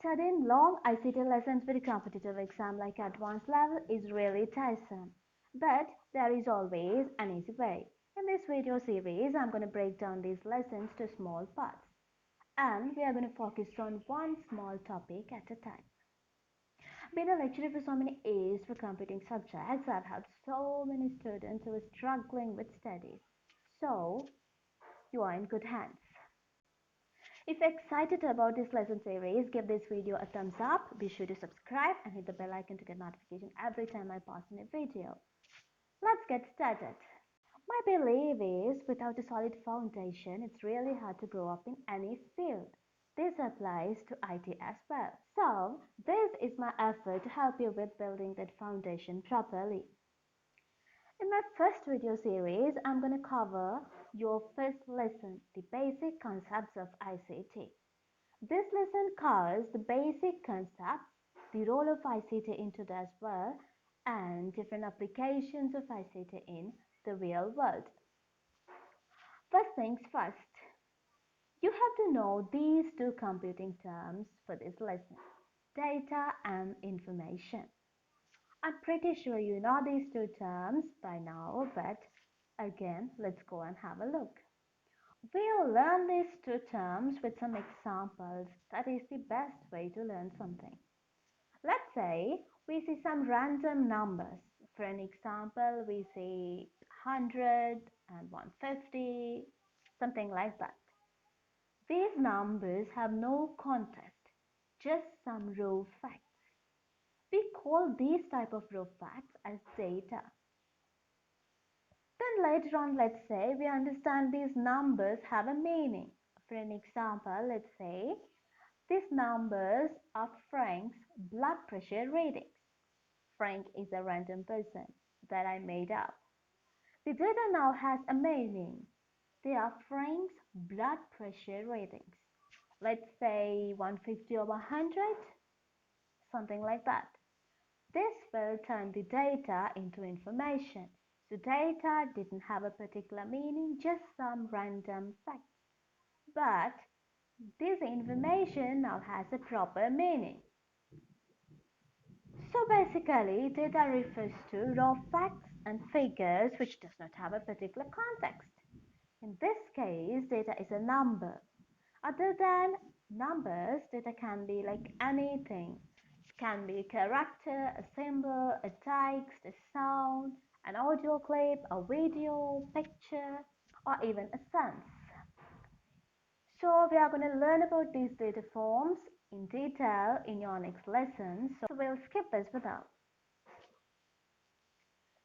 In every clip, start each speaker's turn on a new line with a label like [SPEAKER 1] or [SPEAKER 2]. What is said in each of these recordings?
[SPEAKER 1] Studying long ICT lessons with a competitive exam like advanced level is really tiresome. But there is always an easy way. In this video series, I'm going to break down these lessons to small parts. And we are going to focus on one small topic at a time. Being a lecturer for so many years for competing subjects, I've helped so many students who are struggling with studies. So, you are in good hands. If you're excited about this lesson series, give this video a thumbs up, be sure to subscribe and hit the bell icon to get notification every time I post a new video. Let's get started. My belief is without a solid foundation, it's really hard to grow up in any field. This applies to IT as well. So, this is my effort to help you with building that foundation properly. In my first video series, I'm going to cover your first lesson, the basic concepts of ICT. This lesson covers the basic concepts, the role of ICT in today's world, and different applications of ICT in the real world. First things first, you have to know these two computing terms for this lesson, data and information. I'm pretty sure you know these two terms by now, but again, let's go and have a look. We'll learn these two terms with some examples. That is the best way to learn something. Let's say we see some random numbers. For an example, we see 100 and 150, something like that. These numbers have no context, just some raw facts. We call these type of raw facts as data. Then later on, let's say we understand these numbers have a meaning. For an example, let's say these numbers are Frank's blood pressure readings. Frank is a random person that I made up. The data now has a meaning. They are Frank's blood pressure readings. Let's say 150 over 100, something like that. This will turn the data into information. So data didn't have a particular meaning, just some random facts. But this information now has a proper meaning. So basically, data refers to raw facts and figures which does not have a particular context. In this case, data is a number. Other than numbers, data can be like anything. It can be a character, a symbol, a text, a sound, an audio clip, a video, picture, or even a sense. So we are going to learn about these data forms in detail in your next lesson. So we'll skip this for now.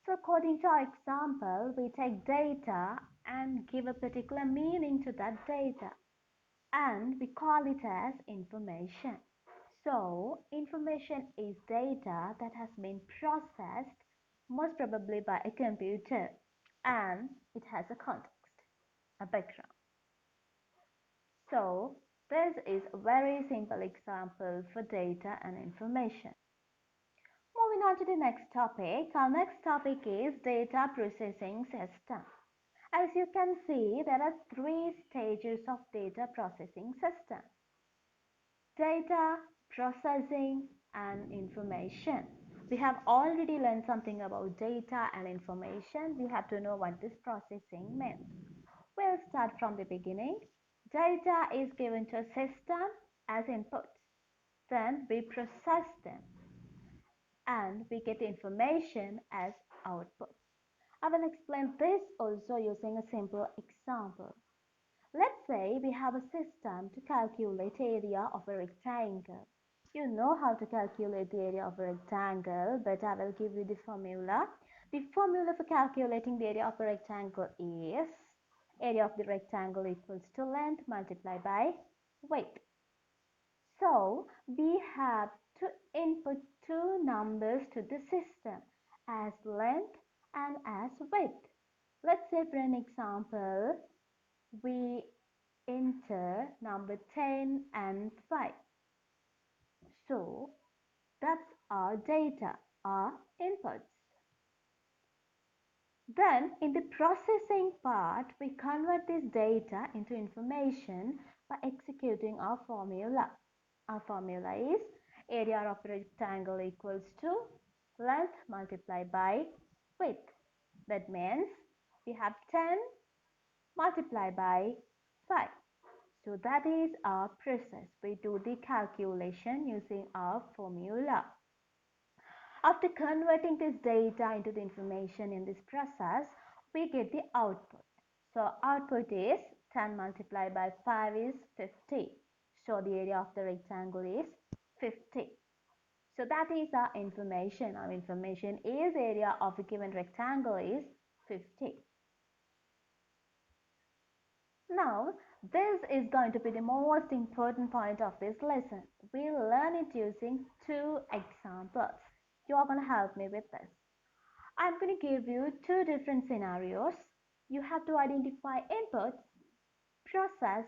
[SPEAKER 1] So according to our example, we take data and give a particular meaning to that data, and we call it as information. So information is data that has been processed most probably by a computer, and it has a context, a background. So this is a very simple example for data and information. Moving on to the next topic, our next topic is data processing system. As you can see, there are three stages of data processing system: data, processing, and information. We have already learned something about data and information. We have to know what this processing means. We'll start from the beginning. Data is given to a system as inputs. Then we process them and we get information as output. I will explain this also using a simple example. Let's say we have a system to calculate area of a rectangle. You know how to calculate the area of a rectangle, but I will give you the formula. The formula for calculating the area of a rectangle is area of the rectangle equals to length multiplied by width. So we have to input two numbers to the system as length and as width. Let's say for an example, we enter number 10 and 5. So that's our data, our inputs. Then in the processing part, we convert this data into information by executing our formula. Our formula is area of a rectangle equals to length multiplied by width. That means we have 10 multiplied by 5. So that is our process. We do the calculation using our formula. After converting this data into the information in this process, we get the output. So output is 10 multiplied by 5 is 50. So the area of the rectangle is 50. So that is our information. Our information is area of a given rectangle is 50. Now, this is going to be the most important point of this lesson. We'll learn it using two examples. You are going to help me with this. I'm going to give you two different scenarios. You have to identify inputs, process,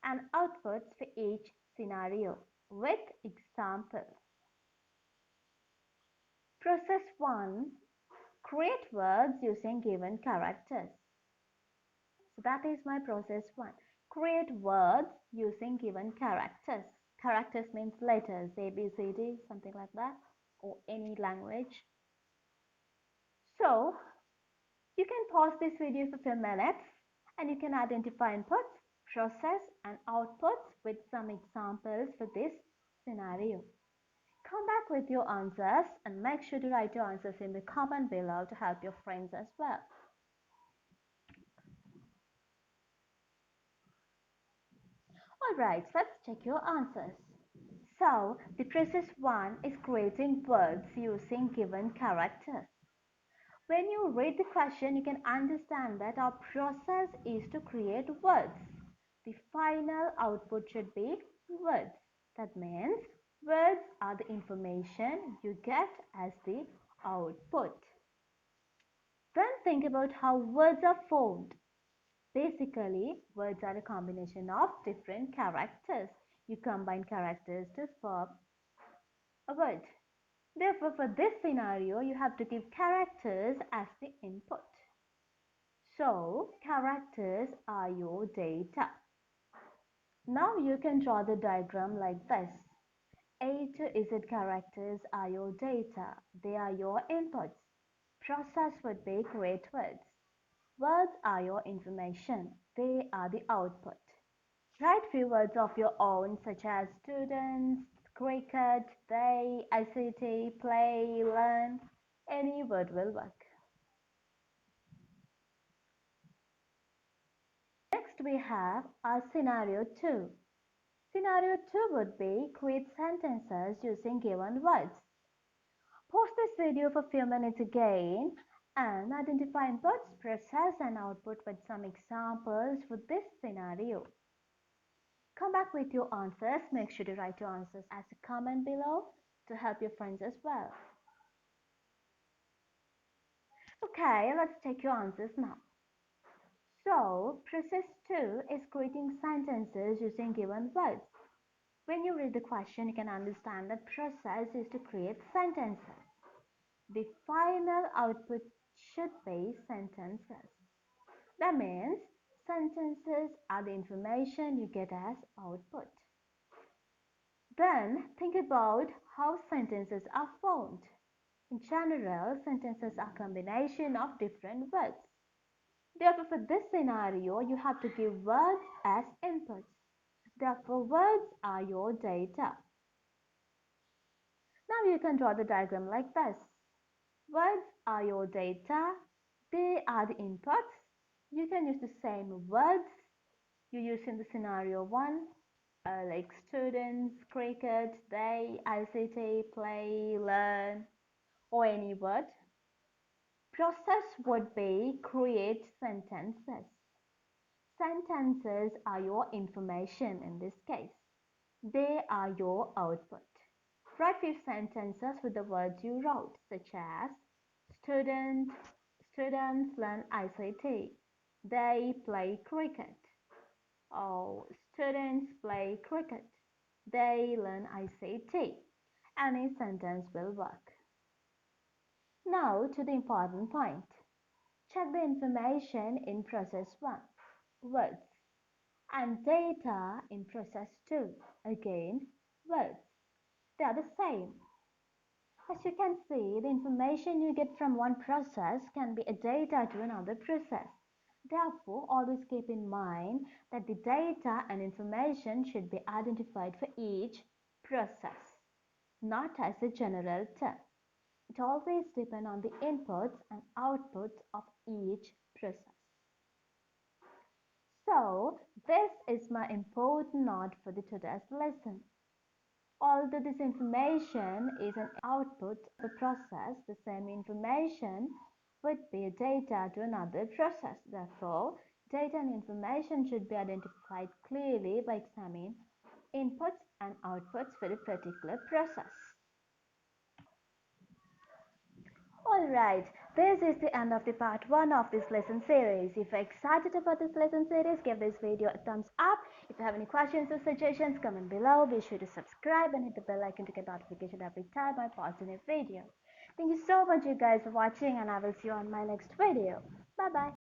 [SPEAKER 1] and outputs for each scenario with examples. Process 1. Create words using given characters. So that is my process 1. Create words using given characters. Characters means letters, A, B, C, D, something like that, or any language. So you can pause this video for a few minutes and you can identify inputs, process, and outputs with some examples for this scenario. Come back with your answers and make sure to write your answers in the comment below to help your friends as well. Alright, let's check your answers. So, the process 1 is creating words using given characters. When you read the question, you can understand that our process is to create words. The final output should be words. That means words are the information you get as the output. Then think about how words are formed. Basically, words are a combination of different characters. You combine characters to form a word. Therefore, for this scenario, you have to give characters as the input. So, characters are your data. Now you can draw the diagram like this. A to Z characters are your data. They are your inputs. Process would be create words. Words are your information. They are the output. Write few words of your own such as students, cricket, they, ICT, play, learn. Any word will work. Next we have our scenario 2. Scenario 2 would be create sentences using given words. Pause this video for a few minutes again and identify inputs, process and output with some examples for this scenario. Come back with your answers. Make sure to write your answers as a comment below to help your friends as well. Okay, let's take your answers now. So, process 2 is creating sentences using given words. When you read the question, you can understand that process is to create sentences. The final output should be sentences. That means sentences are the information you get as output. Then think about how sentences are formed. In general, sentences are a combination of different words. Therefore, for this scenario, you have to give words as inputs. Therefore, words are your data. Now you can draw the diagram like this. Words are your data. They are the inputs. You can use the same words you use in the scenario 1, like students, cricket, they, ICT, play, learn, or any word. Process would be create sentences. Sentences are your information in this case. They are your output. Write few sentences with the words you wrote, such as students, students learn ICT. They play cricket. Oh, students play cricket. They learn ICT. Any sentence will work. Now to the important point. Check the information in process 1, words, and data in process 2, again, words. They are the same. As you can see, the information you get from one process can be a data to another process. Therefore, always keep in mind that the data and information should be identified for each process, not as a general term. It always depends on the inputs and outputs of each process. So, this is my important note for the today's lesson. Although this information is an output of a process, the same information would be a data to another process. Therefore, data and information should be identified clearly by examining inputs and outputs for a particular process. Alright, this is the end of the part 1 of this lesson series. If you're excited about this lesson series, give this video a thumbs up. If you have any questions or suggestions, comment below. Be sure to subscribe and hit the bell icon to get notification every time I post a new video. Thank you so much you guys for watching, and I will see you on my next video. Bye bye.